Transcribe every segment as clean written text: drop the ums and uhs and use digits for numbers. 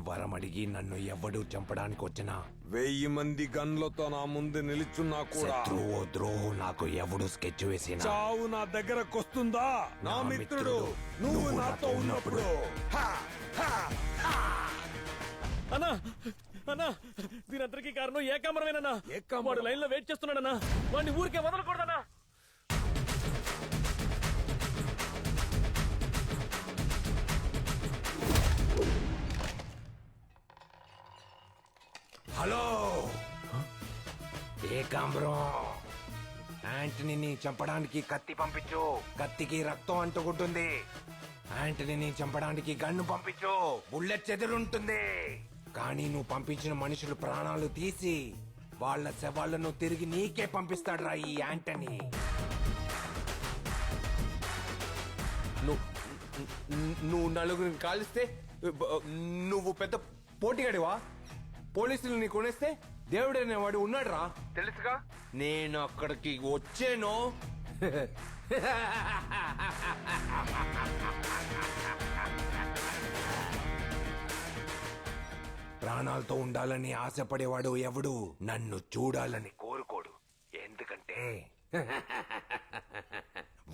వరం అడిగి నన్ను ఎవడు చంపడానికి వచ్చినా 1000 మంది గన్లతో నా ముందు నిలుచున్నా కూడా శత్రువో ద్రోహం నాకు ఎవడు స్కెచ్ వేసినా చావు నా దగ్గరకొస్తుందా నా మిత్రుడు నువ్వు నాతో ఉన్నప్పుడు హా, హా, హా. అన్నా అన్నా దీనంతటికీ కారణం ఏకాంబరమేనన్నా. ఏకాంబరం? వాడు లైన్ లో వెయిట్ చేస్తున్నాడన్నా. వాడిని ఊరికే వదలకూడదన్నా. హలో ఏకాంబరం, యాంటనీని చంపడానికి కత్తి పంపించు. కత్తికి రక్తం అంటుకుంటుంది. యాంటనీని చంపడానికి గన్ను పంపించు. బుల్లెట్ చెదురుంటుంది. కానీ నువ్వు పంపించిన మనుషులు ప్రాణాలు తీసి వాళ్ళ శవాలను తిరిగి నీకే పంపిస్తాడురా ఈ యాంటనీ. నువ్వు నలుగురిని కాలిస్తే నువ్వు పెద్ద పోటీగాడివా? పోలీసులు నీ కొనేస్తే దేవుడనే వాడు ఉన్నాడు రా, తెలుసుగా. నేను అక్కడికి వచ్చాను. ప్రాణాలతో ఉండాలని ఆశపడేవాడు ఎవడు నన్ను చూడాలని కోరుకోడు. ఎందుకంటే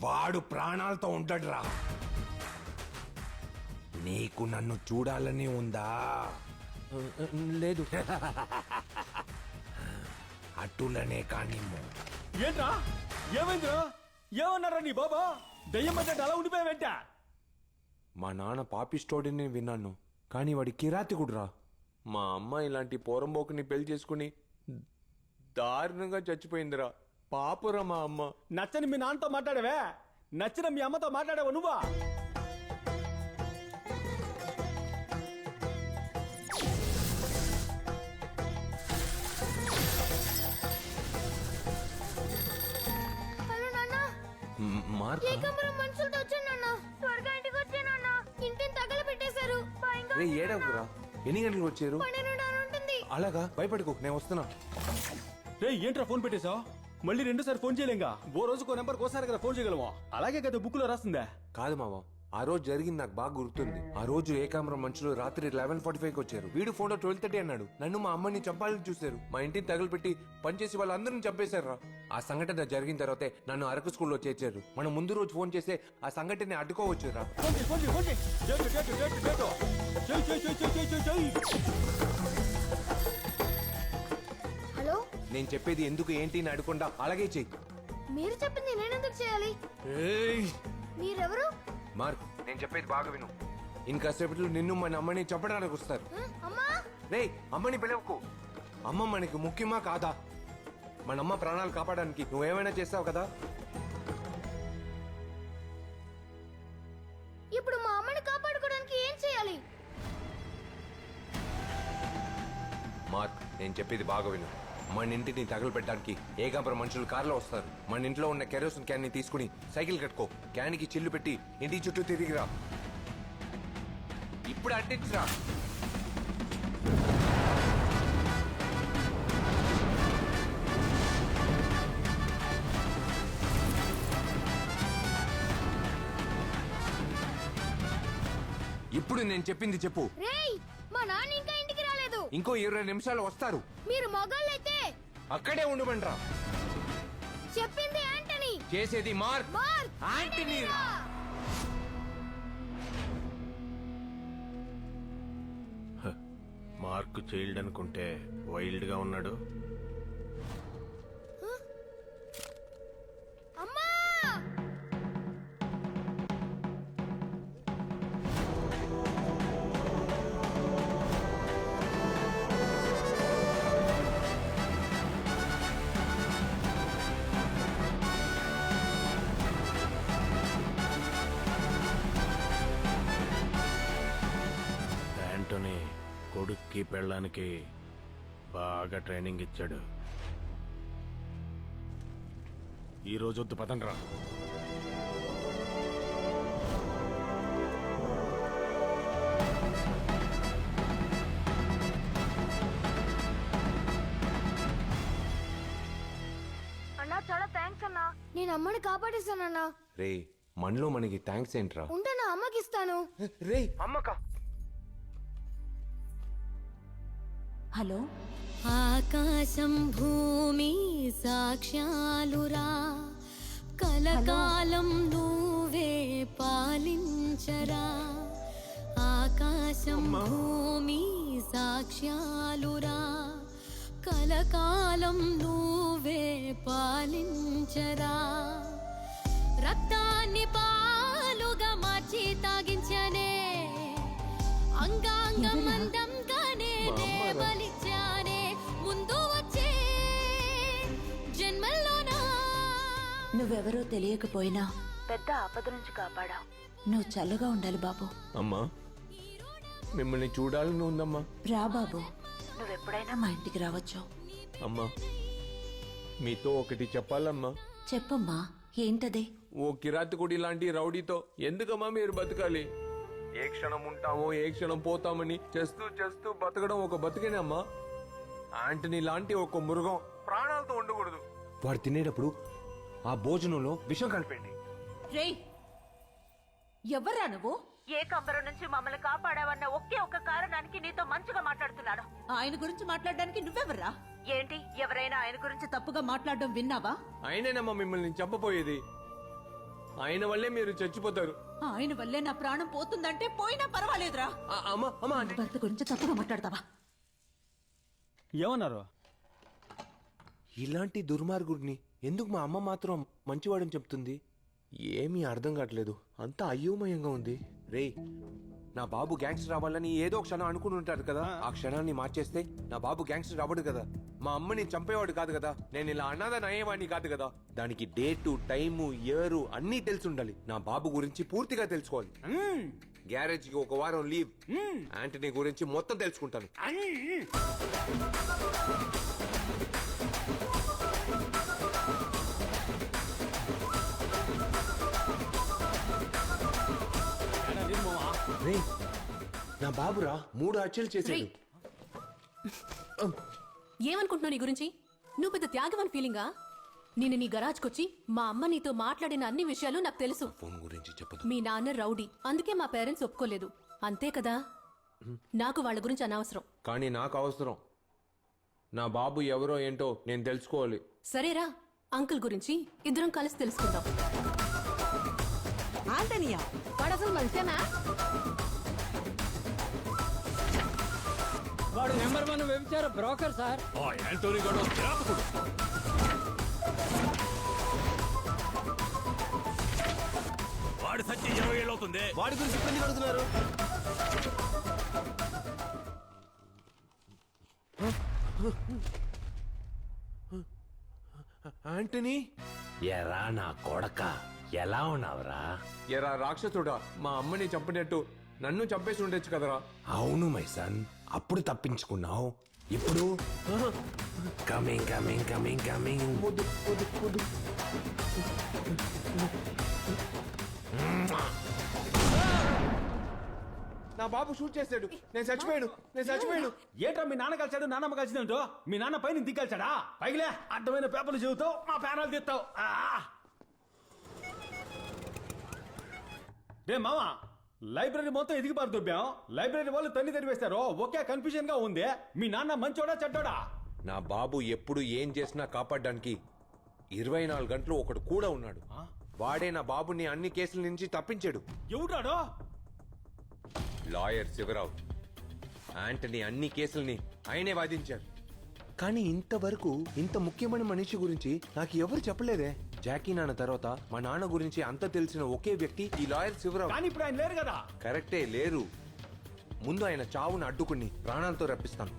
వాడు ప్రాణాలతో ఉంటాడురా. నీకు నన్ను చూడాలని ఉందా? లేదు. అటులనే కానీ ఏంట్రా ఏమైందిరా? ఏమన్నారా నీ బాబా? దయ్యం అంటే అలా ఉండిపోయావేంట? మా నాన్న పాపిస్టోడిని విన్నాను, కానీ వాడి కిరాతికుడురా. మా అమ్మ ఇలాంటి పోరంబోకుని పెళ్లి చేసుకుని దారుణంగా చచ్చిపోయిందిరా. పాపురా మా అమ్మ. నచ్చని మీ నాన్నతో మాట్లాడావే, నచ్చిన మీ అమ్మతో మాట్లాడావా నువ్వా? హలో నాన్న, మార్క్ ఏకాంబరం మనుషులతో వచ్చాను నాన్న. త్వరగా ఇంటికి వచ్చాను నాన్న. ఇంటిని తగలబెట్టేశారు. భయంగా ఉంది ఏడవురా. ఎన్ని గంటలకు వచ్చారు? 12 ఉంటుంది. అలాగా, భయపడుకో, నేను వస్తున్నా. రే ఏంట్రా ఫోన్ పెట్టేశావు? మళ్ళీ రెండోసారి ఫోన్ చేయలేంగా? ఓ రోజుకో నెంబర్ కోసారి కదా ఫోన్ చేయగలమా? అలాగే కదా బుక్ లో రాస్తుందా? కాదు మావా, ఆ రోజు జరిగింది నాకు బాగా గుర్తుంది. ఆ రోజు ఏకాంబరం మనుషులు రాత్రి 11:45 వచ్చారు. వీడు ఫోన్ లో 12:30 అన్నాడు. నన్ను మా అమ్మని చంపాలని చూశారు. మా ఇంటిని తగులుపెట్టి పనిచేసి వాళ్ళందరినీ చంపేశారు. ఆ సంఘటన జరిగిన తర్వాతే నన్ను అరకు స్కూల్లో చేర్చారు. మనం ముందు రోజు ఫోన్ చేస్తే ఆ సంఘటన అడ్డుకోవచ్చురా. హలో, నేను చెప్పేది ఎందుకు ఏంటి అని అడగకుండా అలాగే చెయ్యి. మీరు చెప్పింది నేనెందుకు చేయాలి? మీరెవరు? మార్క్, నేను చెప్పేది బాగా విను. ఇంకాసేపట్లో నిన్ను మన అమ్మని చంపడానికి వస్తారు. అమ్మా, రే, అమ్మని పిలవకు. అమ్మ మనకి ముఖ్యమా కాదా? మన అమ్మ ప్రాణాలు కాపాడడానికి నువ్వేమైనా చేస్తావు కదా. ఇప్పుడు మా అమ్మని కాపాడుకోవడానికి ఏం చేయాలి? మార్క్, నేను చెప్పేది బాగా విను. మన ఇంటిని తగలబెట్టడానికి ఏకాంబరం మనుషులు కారులో వస్తారు. మన ఇంట్లో ఉన్న కెరోసిన్ క్యాన్ ని తీసుకుని సైకిల్ కట్టుకో. క్యాన్ కి చిల్లు పెట్టి ఇంటి చుట్టూ తిరిగిరా. ఇప్పుడు అంటించురా. ఇప్పుడు నేను చెప్పింది చెప్పు. రేయ్, మా నాన్న ఇంకా ఇంటికి రాలేదు. ఇంకో 20 నిమిషాలు వస్తారు. మీరు మగాళ్ళైతే అక్కడే ఉండమంట్రా. చెప్పింది యాంటనీ, చేసేది mark. Mark Antony. Mark child అనుకుంటే వైల్డ్ గా ఉన్నాడు. అమ్మా, యాంటోనీ కొడుక్కి పెళ్ళానికి బాగా ట్రైనింగ్ ఇచ్చాడు. ఈ రోజు వద్దు, పదండ్రా. అన్నా చాలా థ్యాంక్స్ అన్నా. నేను అమ్మని కాపాడేశానన్నా. రే, మనలో మనకి థ్యాంక్స్ ఏంట్రా? ఉంటే నా అమ్మకి ఇస్తాను. రే, అమ్మకా? హలో ఆకాశం భూమి సాక్ష్యాలురా కలకాలం నువ్వే పాలించరా ఆకాశం భూమి సాక్ష్యాలురా కలకాలం నువ్వే పాలించరా రక్తాన్ని పాలుగా మార్చి తాగించనే అంగాంగం మందంగానే బలిచానే ముందు వచ్చే జన్మల్లోనా నువ్వెవరో తెలియకపోయినా పెద్ద ఆపద నుంచి కాపాడావు. నువ్వు చల్లగా ఉండాలి బాబు. అమ్మా మిమ్మల్ని చూడాలని ఉందమ్మా. రా బాబు, నువ్వెప్పుడైనా మా ఇంటికి రావచ్చు. అమ్మా మీతో ఒకటి చెప్పాలమ్మా. చెప్పమ్మా, ఏంటది? ఓ కిరాతకుడి లాంటి రౌడీతో ఎందుకమ్మా మీరు బతకాలి? ఏ క్షణం ఉంటామో ఏ క్షణం పోతామని చేస్తూ చేస్తూ బతకడం ఒక బతికేనమ్మా. ఆంటనీ లాంటి ఒక మృగం ప్రాణాలతో ఉండకూడదు. వాడు తినేటప్పుడు ఆ భోజనంలో విషం కలిపండి. రేయ్, ఎవర్రా నువ్వు? ఏ కంబరం నుంచి మమ్మల్ని కాపాడావన్న ఒకే ఒక్క కారణానికి నీతో మంచిగా మాట్లాడుతున్నాడు. ఆయన గురించి మాట్లాడడానికి నువ్వెవర్రా? ఏంటి, ఎవరైనా ఆయన గురించి తప్పుగా మాట్లాడడం విన్నావా? ఆయనేనమ్మా మిమ్మల్ని చంపపోయేది. ఆయన వల్లే మీరు చచ్చిపోతారు. ఆయన వల్లే నా ప్రాణం పోతుందంటే పోయినా పర్వాలేదురా. అమ్మా అమ్మా అంటే భర్త గురించి తప్పుగా మాట్లాడతావా? ఏమన్నారు? ఇలాంటి దుర్మార్గుడిని ఎందుకు మా అమ్మ మాత్రం మంచివాడని చెప్తుంది? ఏమీ అర్థం కావట్లేదు. అంతా అయోమయంగా ఉంది. రేయ్, నా బాబు గ్యాంగ్స్టర్ అవ్వాలని ఏదో క్షణం అనుకుని ఉంటారు కదా. ఆ క్షణాన్ని మార్చేస్తే నా బాబు గ్యాంగ్స్టర్ అవ్వడు కదా. మా అమ్మని చంపేవాడు కాదు కదా. నేను ఇలా అనాథని అయ్యేవాడిని కాదు కదా. దానికి డేటు, టైము, ఇయర్ అన్నీ తెలిసి ఉండాలి. నా బాబు గురించి పూర్తిగా తెలుసుకోవాలి. గ్యారేజ్ కి ఒక వారం లీవ్. ఆంటనీ గురించి మొత్తం తెలుసుకుంటాను. రేయ్, నా బాబురా 3 హత్యలు చేశాడు. ఏమనుకుంటున్నావు నీ గురించి? నువ్వు పెద్ద త్యాగమని ఫీలింగా? నేను నీ గరాజ్కొచ్చి మా అమ్మ నీతో మాట్లాడిన అన్ని విషయాలు నాకు తెలుసు. ఫోన్ గురించి చెప్పదు. మీ నాన్న రౌడీ, అందుకే మా పేరెంట్స్ ఒప్పుకోలేదు. అంతే కదా? నాకు వాళ్ళ గురించి అనవసరం. కానీ నాకు అవసరం. నా బాబు ఎవరో ఏంటో నేను తెలుసుకోవాలి. సరేరా, అంకుల్ గురించి ఇద్దరం కలిసి తెలుసుకుందాం. ఆంటనియా వాడు అసలు మంచిదేనా? వాడు నెంబర్ 1 వ్యభిచార బ్రోకర్ సార్. యాంటోనీ గాడు కిరాతకుడు. వాడి సత్యం 20 ఏళ్ళు అవుతుంది. వాడి గురించి ఇప్పుడు ఎందుకు అడుగుతున్నారు? ఆంటనీ, ఎరా నా కొడక, ఎలా ఉన్నావురా? ఎరా రాక్షసుడా, మా అమ్మని చంపినట్టు నన్ను చంపేసి ఉండొచ్చు కదరా. అవును మైసన్, అప్పుడు తప్పించుకున్నావు. ఇప్పుడు కమింగ్ కమింగ్ కమింగ్ కమింగ్. నా బాబు షూట్ చేశాడు. నేను చచ్చిపోయాడు. ఏంటో మీ నాన్న కలిసాడు, నాన్నమ్మ కలిసిందంటో? మీ నాన్న పైన దిగ్గలిచాడా? పైగిలే, అడ్డమైన పేపర్లు చదువుతావు, మా ప్యానాలు తీస్తావు. రే మామా, లైబ్రరీ మొత్తం ఎదిగి పారు దుబ్బాం. లైబ్రరీ వాళ్ళు తన్ని తెరివేస్తారు. ఒకే కన్ఫ్యూజన్ గా ఉంది. మీ నాన్న మంచోడా చెడ్డోడా? నా బాబు ఎప్పుడు ఏం చేసినా కాపాడడానికి 24 గంటలు ఒకడు కూడా ఉన్నాడు. వాడే నా బాబుని అన్ని కేసుల నుంచి తప్పించాడు. ఎవడాడో? లాయర్ శివరావు. ఆంటనీ అన్ని కేసుల్ని ఆయనే వాదించారు. కానీ ఇంతవరకు ఇంత ముఖ్యమైన మనిషి గురించి నాకు ఎవరు చెప్పలేదే. జాకీ నాన్న తర్వాత మా నాన్న గురించి అంత తెలిసిన ఒకే వ్యక్తి ఈ లాయర్ శివరావు. కానీ ఇప్పుడు ఆయన లేరు కదా. కరెక్టే, లేరు. ముందు ఆయన చావును అడ్డుకుని ప్రాణాలతో రప్పిస్తాను.